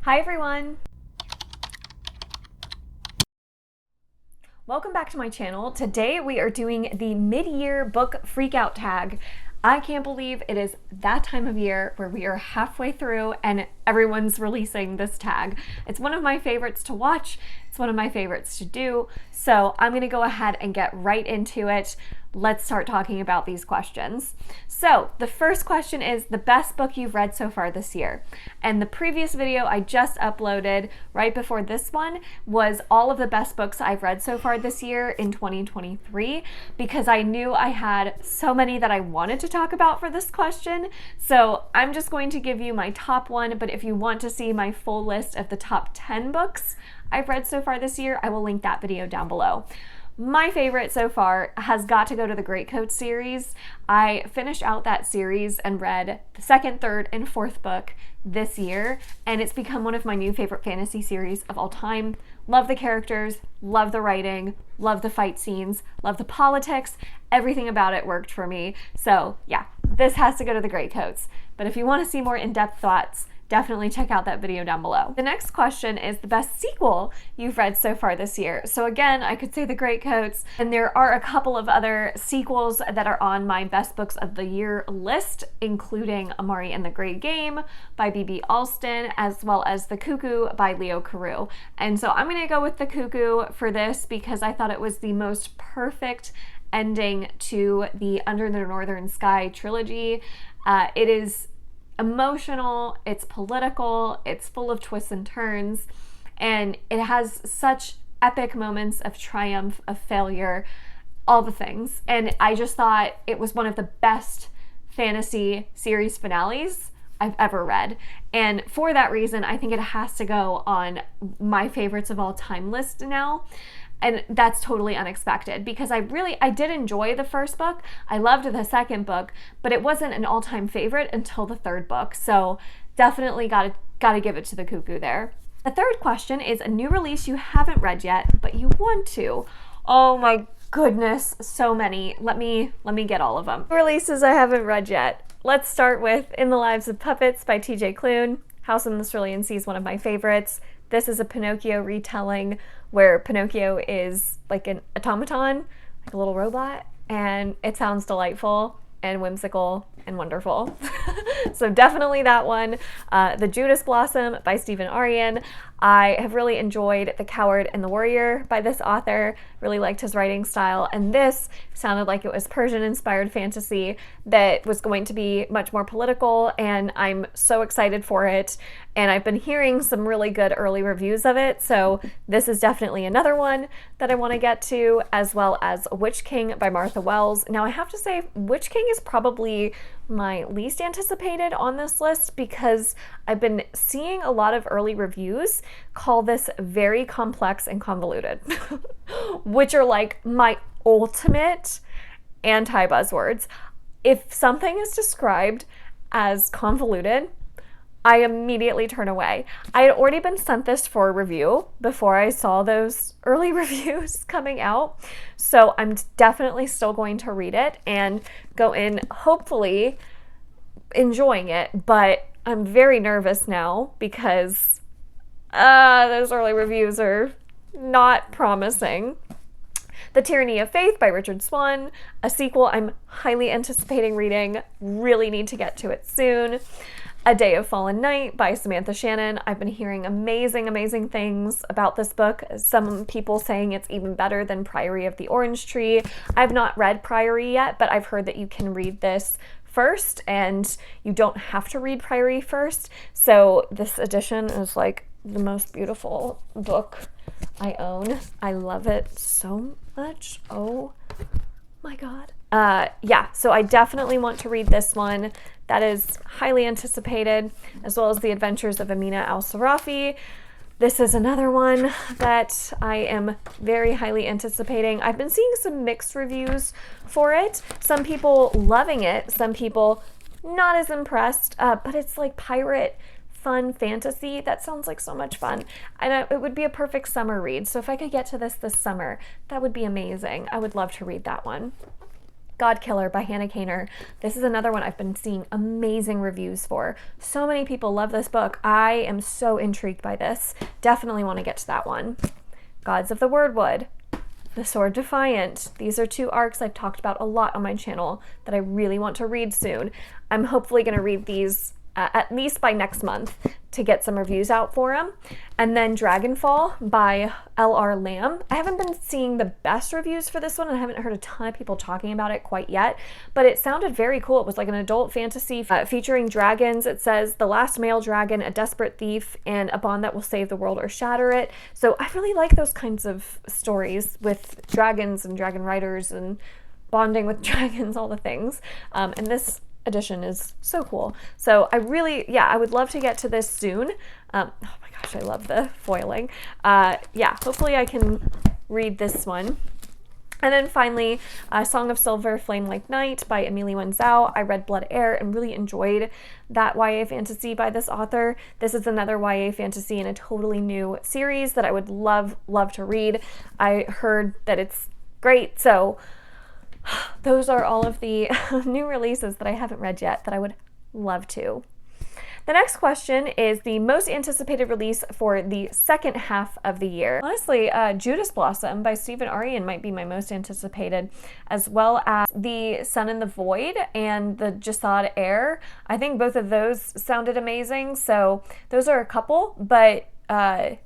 Hi everyone! Welcome back to my channel. Today we are doing the mid-year book freakout tag. I can't believe it is that time of year where we are halfway through and everyone's releasing this tag. It's one of my favorites to watch. It's one of my favorites to do. So I'm gonna go ahead and get right into it. Let's start talking about these questions. So the first question is the best book you've read so far this year. And the previous video I just uploaded right before this one was all of the best books I've read so far this year in 2023, because I knew I had so many that I wanted to talk about for this question. So I'm just going to give you my top one, but if you want to see my full list of the top 10 books I've read so far this year, I will link that video down below. My favorite so far has got to go to the Greatcoat series. I finished out that series and read the second, third, and fourth book this year, and it's become one of my new favorite fantasy series of all time. Love the characters, love the writing, love the fight scenes, love the politics. Everything about it worked for me. So yeah, this has to go to the Greatcoats. But if you want to see more in-depth thoughts, definitely check out that video down below. The next question is the best sequel you've read so far this year. So again, I could say the Greatcoats, and there are a couple of other sequels that are on my best books of the year list, including Amari and the Great Game by B.B. Alston, as well as The Cuckoo by Leo Carew. And so I'm gonna go with The Cuckoo for this because I thought it was the most perfect ending to the Under the Northern Sky trilogy. It is emotional, it's political, it's full of twists and turns, and it has such epic moments of triumph, of failure, all the things. And I just thought it was one of the best fantasy series finales I've ever read. And for that reason, I think it has to go on my favorites of all time list now. And that's totally unexpected because I did enjoy the first book. I loved the second book, but it wasn't an all-time favorite until the third book. So definitely gotta give it to The Cuckoo there. The third question is a new release you haven't read yet, but you want to. Oh my goodness, so many. Let me get all of them. Releases I haven't read yet. Let's start with In the Lives of Puppets by T.J. Klune. House in the Cerulean Sea is one of my favorites. This is a Pinocchio retelling where Pinocchio is like an automaton, like a little robot, and it sounds delightful and whimsical and wonderful. So definitely that one. The Judas Blossom by Stephen Aryan. I have really enjoyed The Coward and the Warrior by this author. Really liked his writing style, and this sounded like it was Persian-inspired fantasy that was going to be much more political, and I'm so excited for it. And I've been hearing some really good early reviews of it, so this is definitely another one that I want to get to, as well as Witch King by Martha Wells. Now I have to say, Witch King is probably my least anticipated on this list because I've been seeing a lot of early reviews call this very complex and convoluted, which are like my ultimate anti-buzzwords. If something is described as convoluted, I immediately turn away. I had already been sent this for a review before I saw those early reviews coming out, so I'm definitely still going to read it and go in hopefully enjoying it, but I'm very nervous now because those early reviews are not promising. The Tyranny of Faith by Richard Swan, a sequel I'm highly anticipating reading, really need to get to it soon. A Day of Fallen Night by Samantha Shannon. I've been hearing amazing things about this book. Some people saying it's even better than Priory of the Orange Tree. I've not read Priory yet, but I've heard that you can read this first and you don't have to read Priory first. So this edition is like the most beautiful book I own. I love it so much. Oh my God. Yeah, so I definitely want to read this one. That is highly anticipated, as well as The Adventures of Amina Al-Sarafi. This is another one that I am very highly anticipating. I've been seeing some mixed reviews for it. Some people loving it, some people not as impressed, but it's like pirate fun fantasy. That sounds like so much fun. And it would be a perfect summer read. So if I could get to this summer, that would be amazing. I would love to read that one. God Killer by Hannah Kaner. This is another one I've been seeing amazing reviews for. So many people love this book. I am so intrigued by this. Definitely want to get to that one. Gods of the Wordwood, The Sword Defiant. These are 2 arcs I've talked about a lot on my channel that I really want to read soon. I'm hopefully going to read these at least by next month to get some reviews out for them. And then Dragonfall by L.R. Lamb. I haven't been seeing the best reviews for this one, and I haven't heard a ton of people talking about it quite yet, but it sounded very cool. It was like an adult fantasy featuring dragons. It says the last male dragon, a desperate thief, and a bond that will save the world or shatter it. So I really like those kinds of stories with dragons and dragon riders and bonding with dragons, all the things. And this edition is so cool. So I would love to get to this soon. Oh my gosh, I love the foiling. Hopefully I can read this one. And then finally, Song of Silver, Flame Like Night by Amelie Wenzel. I read Blood Air and really enjoyed that YA fantasy by this author. This is another YA fantasy in a totally new series that I would love to read. I heard that it's great, so those are all of the new releases that I haven't read yet that I would love to. The next question is the most anticipated release for the second half of the year. Honestly, Judas Blossom by Stephen Aryan might be my most anticipated, as well as The Sun in the Void and The Jasad Air. I think both of those sounded amazing, so those are a couple, but I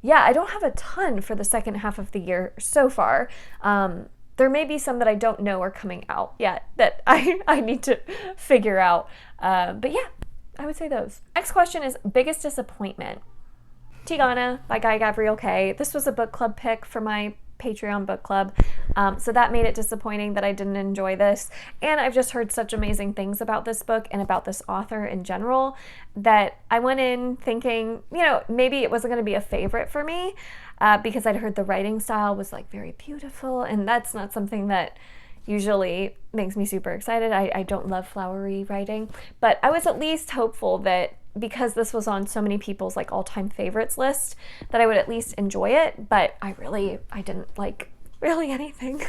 don't have a ton for the second half of the year so far. There may be some that I don't know are coming out yet that I need to figure out. But yeah, I would say those. Next question is biggest disappointment. Tigana by Guy Gabriel Kay. This was a book club pick for my Patreon book club. So that made it disappointing that I didn't enjoy this. And I've just heard such amazing things about this book and about this author in general that I went in thinking, maybe it wasn't going to be a favorite for me because I'd heard the writing style was like very beautiful, and that's not something that usually makes me super excited. I don't love flowery writing, but I was at least hopeful that because this was on so many people's like all-time favorites list that I would at least enjoy it, but I didn't like really anything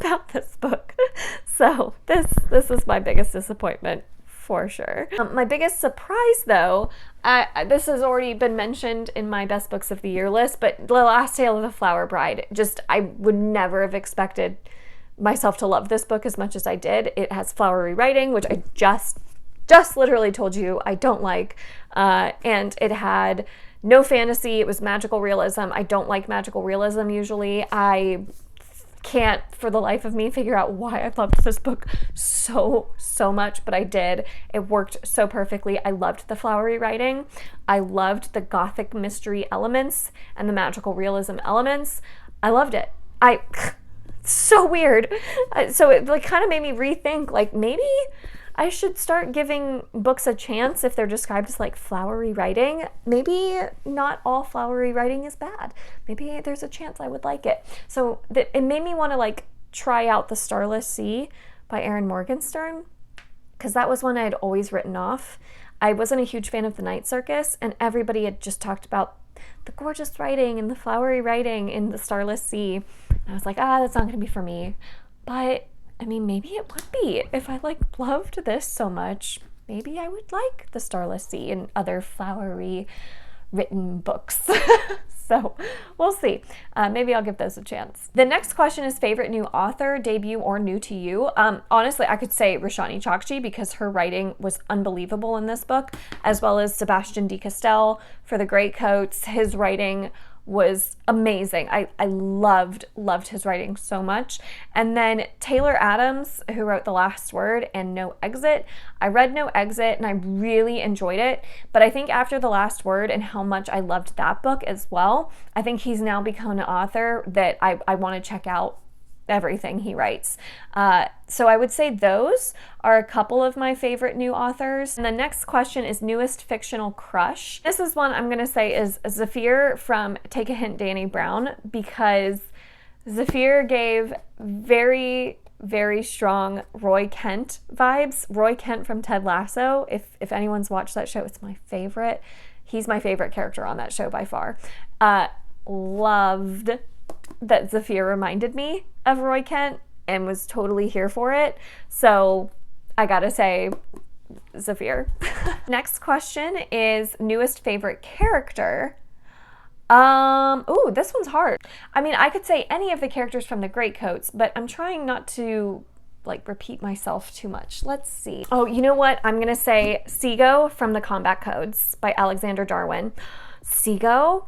about this book. So this is my biggest disappointment for sure. My biggest surprise though, this has already been mentioned in my best books of the year list, but The Last Tale of the Flower Bride. I would never have expected myself to love this book as much as I did. It has flowery writing, which I just literally told you I don't like, and it had no fantasy. It was magical realism. I don't like magical realism usually. I can't for the life of me figure out why I loved this book so much, but I did. It worked so perfectly. I loved the flowery writing. I loved the gothic mystery elements and the magical realism elements. I loved it. So weird. So it like kind of made me rethink, like maybe I should start giving books a chance if they're described as like flowery writing. Maybe not all flowery writing is bad. Maybe there's a chance I would like it. So it made me want to like try out The Starless Sea by Erin Morgenstern, because that was one I had always written off. I wasn't a huge fan of The Night Circus, and everybody had just talked about the gorgeous writing and the flowery writing in The Starless Sea. And I was like, that's not going to be for me. But I mean, maybe it would be. If I like loved this so much, maybe I would like The Starless Sea and other flowery written books. So we'll see. Maybe I'll give those a chance. The next question is favorite new author, debut, or new to you. Honestly, I could say Roshani Chokshi because her writing was unbelievable in this book, as well as Sebastian de Castell for The Greatcoats. His writing was amazing. I loved his writing so much. And then Taylor Adams, who wrote The Last Word and No Exit. I read No Exit and I really enjoyed it, but I think after The Last Word and how much I loved that book as well, I think he's now become an author that I want to check out everything he writes. So I would say those are a couple of my favorite new authors. And the next question is newest fictional crush. This is one I'm going to say is Zafir from Take a Hint, Danny Brown, because Zafir gave very, very strong Roy Kent vibes. Roy Kent from Ted Lasso. If anyone's watched that show, it's my favorite. He's my favorite character on that show by far. Loved that Zafir reminded me of Roy Kent and was totally here for it. So I gotta say, Zafir. Next question is newest favorite character. Oh, this one's hard. I mean, I could say any of the characters from the Greatcoats, but I'm trying not to like repeat myself too much. Let's see. Oh, you know what? I'm gonna say Seago from the Combat Codes by Alexander Darwin. Seago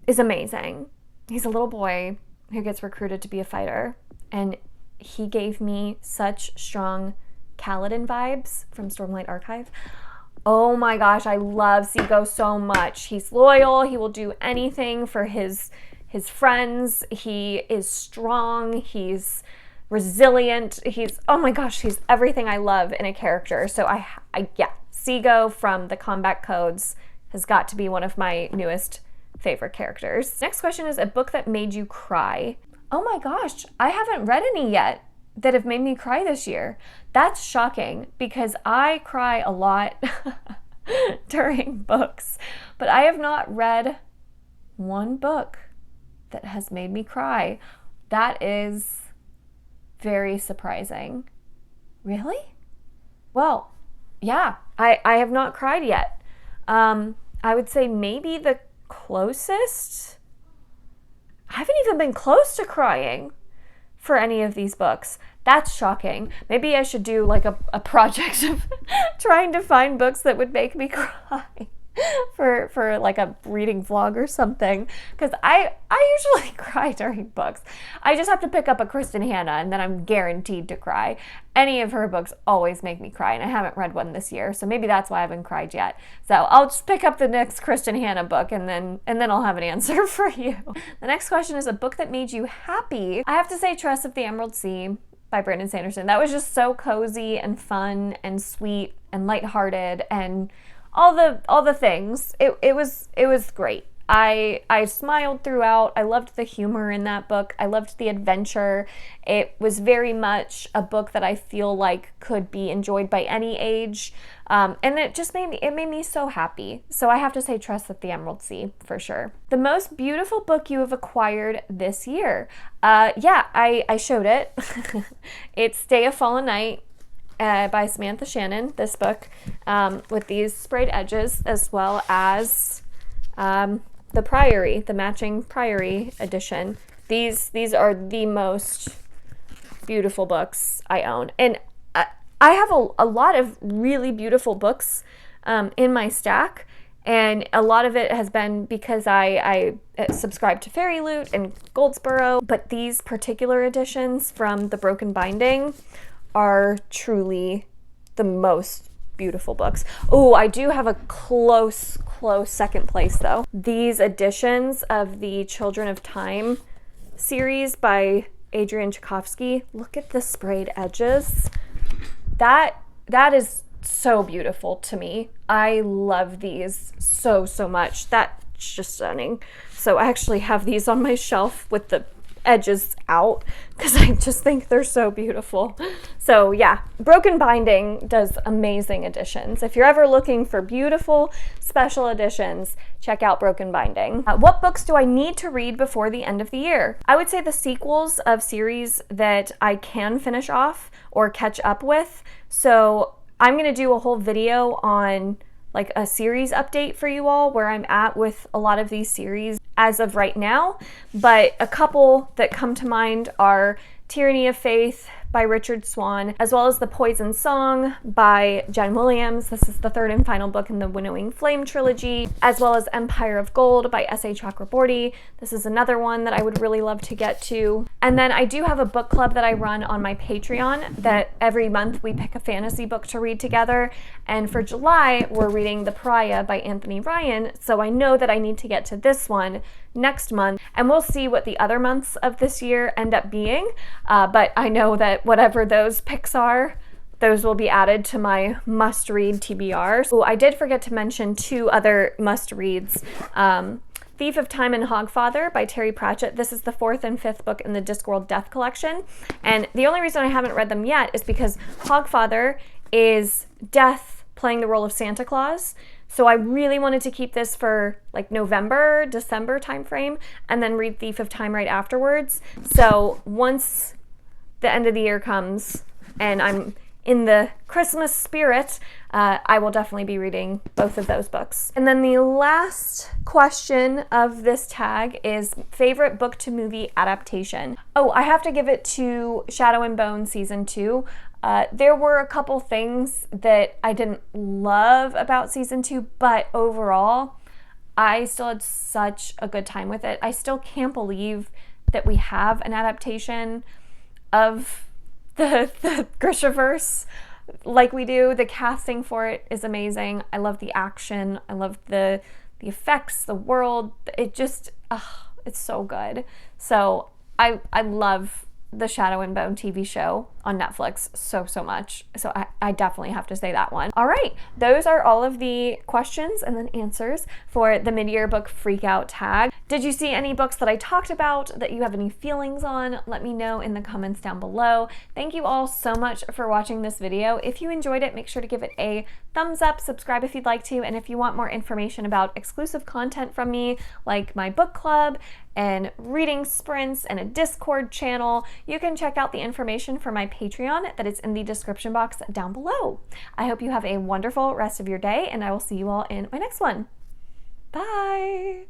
is amazing. He's a little boy who gets recruited to be a fighter, and he gave me such strong Kaladin vibes from Stormlight Archive. Oh my gosh, I love Seago so much. He's loyal. He will do anything for his friends. He is strong. He's resilient. Oh my gosh, he's everything I love in a character. So yeah, Seago from the Combat Codes has got to be one of my newest favorite characters. Next question is a book that made you cry. Oh my gosh, I haven't read any yet that have made me cry this year. That's shocking because I cry a lot during books, but I have not read one book that has made me cry. That is very surprising. Really? Well, yeah, I have not cried yet. I would say maybe the closest. I haven't even been close to crying for any of these books. That's shocking. Maybe I should do like a project of trying to find books that would make me cry for like a reading vlog or something, because I usually cry during books. I just have to pick up a Kristen Hanna and then I'm guaranteed to cry. Any of her books always make me cry, and I haven't read one this year, so maybe that's why I haven't cried yet. So I'll just pick up the next Kristen Hanna book and then I'll have an answer for you. The next question is a book that made you happy. I have to say Trust of the Emerald Sea by Brandon Sanderson. That was just so cozy and fun and sweet and lighthearted and all the things. It was great. I smiled throughout. I loved the humor in that book. I loved the adventure. It was very much a book that I feel like could be enjoyed by any age. And it just made me so happy. So I have to say Trust of the Emerald Sea for sure. The most beautiful book you have acquired this year. Yeah, I showed it. It's Day of Fallen Night by Samantha Shannon, this book, with these sprayed edges, as well as the Priory, the matching Priory edition. These are the most beautiful books I own. And I have a lot of really beautiful books in my stack, and a lot of it has been because I subscribe to Fairy Loot and Goldsboro, but these particular editions from the Broken Binding are truly the most beautiful books. Oh, I do have a close second place though. These editions of the Children of Time series by Adrian Tchaikovsky. Look at the sprayed edges. That is so beautiful to me. I love these so much. That's just stunning. So I actually have these on my shelf with the edges out because I just think they're so beautiful. So yeah, Broken Binding does amazing editions. If you're ever looking for beautiful special editions, check out Broken Binding. What books do I need to read before the end of the year? I would say the sequels of series that I can finish off or catch up with. So I'm going to do a whole video on like a series update for you all where I'm at with a lot of these series as of right now. But a couple that come to mind are Tyranny of Faith by Richard Swan, as well as The Poison Song by Jen Williams. This is the third and final book in the Winnowing Flame trilogy, as well as Empire of Gold by S.A. Chakraborty. This is another one that I would really love to get to. And then I do have a book club that I run on my Patreon that every month we pick a fantasy book to read together. And for July, we're reading The Pariah by Anthony Ryan. So I know that I need to get to this one next month, and we'll see what the other months of this year end up being. But I know that whatever those picks are, those will be added to my must-read TBRs. Oh, I did forget to mention two other must-reads. Thief of Time and Hogfather by Terry Pratchett. This is the fourth and fifth book in the Discworld Death collection. And the only reason I haven't read them yet is because Hogfather is Death playing the role of Santa Claus. So I really wanted to keep this for like November, December timeframe, and then read Thief of Time right afterwards. So once the end of the year comes and I'm in the Christmas spirit, I will definitely be reading both of those books. And then the last question of this tag is favorite book to movie adaptation. Oh, I have to give it to Shadow and Bone Season 2. There were a couple things that I didn't love about Season 2, but overall, I still had such a good time with it. I still can't believe that we have an adaptation of the Grishaverse like we do. The casting for it is amazing. I love the action. I love the effects, the world. It just, it's so good. So I love the Shadow and Bone TV show on Netflix so much. So I definitely have to say that one. All right, those are all of the questions and then answers for the mid-year book freakout tag. Did you see any books that I talked about that you have any feelings on? Let me know in the comments down below. Thank you all so much for watching this video. If you enjoyed it, make sure to give it a thumbs up, subscribe if you'd like to, and if you want more information about exclusive content from me, like my book club and reading sprints and a Discord channel, you can check out the information for my Patreon that is in the description box down below. I hope you have a wonderful rest of your day, and I will see you all in my next one. Bye!